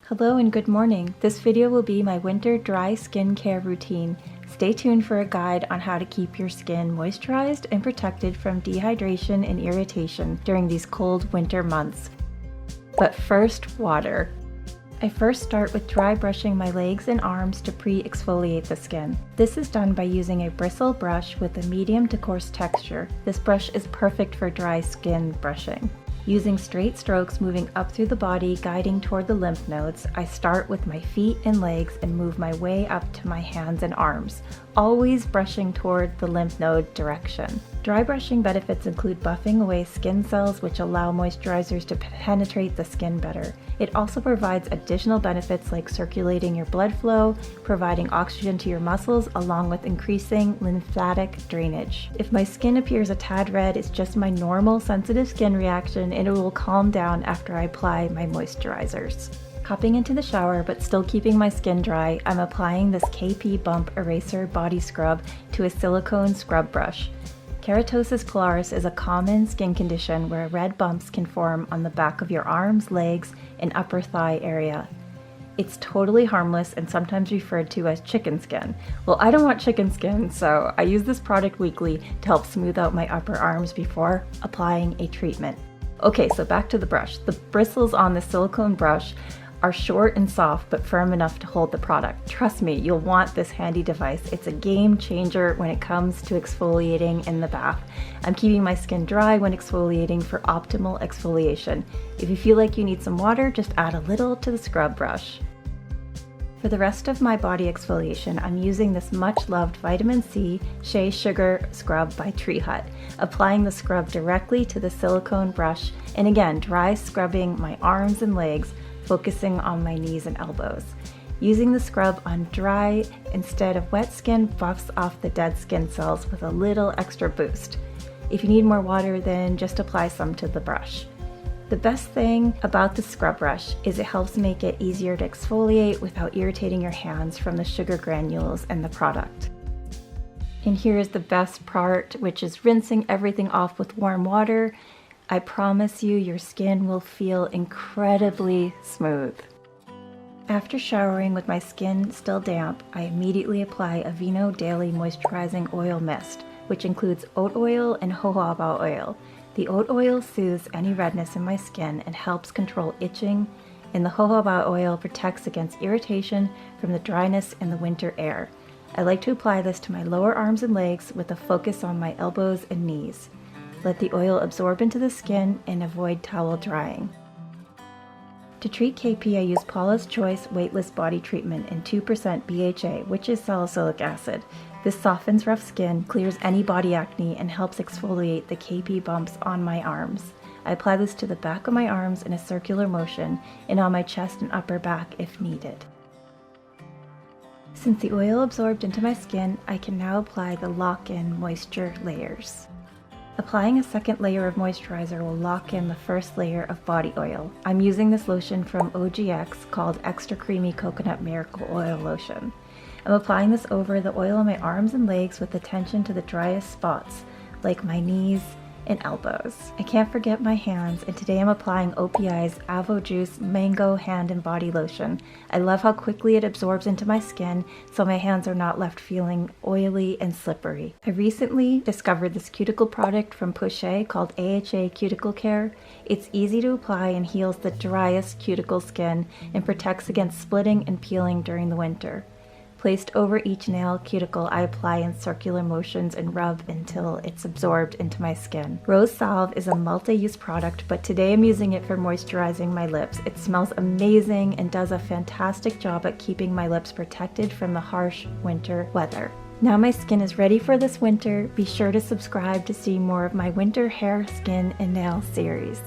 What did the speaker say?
Hello and good morning. This video will be my winter dry skincare routine. Stay tuned for a guide on how to keep your skin moisturized and protected from dehydration and irritation during these cold winter months. But first, water. I first start with dry brushing my legs and arms to pre-exfoliate the skin. This is done by using a bristle brush with a medium to coarse texture. This brush is perfect for dry skin brushing. Using straight strokes moving up through the body, guiding toward the lymph nodes, I start with my feet and legs and move my way up to my hands and arms, always brushing toward the lymph node direction. Dry brushing benefits include buffing away skin cells, which allow moisturizers to penetrate the skin better. It also provides additional benefits like circulating your blood flow, providing oxygen to your muscles, along with increasing lymphatic drainage. If my skin appears a tad red, it's just my normal sensitive skin reaction and it will calm down after I apply my moisturizers. Hopping into the shower but still keeping my skin dry, I'm applying this KP Bump Eraser Body Scrub to a silicone scrub brush. Keratosis pilaris is a common skin condition where red bumps can form on the back of your arms, legs, and upper thigh area. It's totally harmless and sometimes referred to as chicken skin. Well, I don't want chicken skin, so I use this product weekly to help smooth out my upper arms before applying a treatment. Okay, so back to the brush. The bristles on the silicone brush are short and soft but firm enough to hold the product. Trust me, you'll want this handy device. It's a game changer when it comes to exfoliating in the bath. I'm keeping my skin dry when exfoliating for optimal exfoliation. If you feel like you need some water, just add a little to the scrub brush. For the rest of my body exfoliation, I'm using this much loved vitamin C Shea Sugar Scrub by Tree Hut, applying the scrub directly to the silicone brush, and again, dry scrubbing my arms and legs, focusing on my knees and elbows. Using the scrub on dry instead of wet skin buffs off the dead skin cells with a little extra boost. If you need more water, then just apply some to the brush. The best thing about the scrub brush is it helps make it easier to exfoliate without irritating your hands from the sugar granules in the product. And here's the best part, which is rinsing everything off with warm water. I promise you, your skin will feel incredibly smooth. After showering with my skin still damp, I immediately apply Aveeno Daily Moisturizing Oil Mist, which includes oat oil and jojoba oil. The oat oil soothes any redness in my skin and helps control itching, and the jojoba oil protects against irritation from the dryness in the winter air. I like to apply this to my lower arms and legs with a focus on my elbows and knees. Let the oil absorb into the skin and avoid towel drying. To treat KP, I use Paula's Choice Weightless Body Treatment in 2% BHA, which is salicylic acid. This softens rough skin, clears any body acne, and helps exfoliate the KP bumps on my arms. I apply this to the back of my arms in a circular motion and on my chest and upper back if needed. Since the oil absorbed into my skin, I can now apply the lock-in moisture layers. Applying a second layer of moisturizer will lock in the first layer of body oil. I'm using this lotion from OGX called Extra Creamy Coconut Miracle Oil Lotion. I'm applying this over the oil on my arms and legs with attention to the driest spots, like my knees and elbows. I can't forget my hands, and today I'm applying OPI's Avo Juice Mango Hand and Body Lotion. I love how quickly it absorbs into my skin, so my hands are not left feeling oily and slippery. I recently discovered this cuticle product from Poche called AHA Cuticle Care. It's easy to apply and heals the driest cuticle skin and protects against splitting and peeling during the winter. Placed over each nail cuticle, I apply in circular motions and rub until it's absorbed into my skin. Rose Salve is a multi-use product, but today I'm using it for moisturizing my lips. It smells amazing and does a fantastic job at keeping my lips protected from the harsh winter weather. Now my skin is ready for this winter. Be sure to subscribe to see more of my winter hair, skin, and nail series.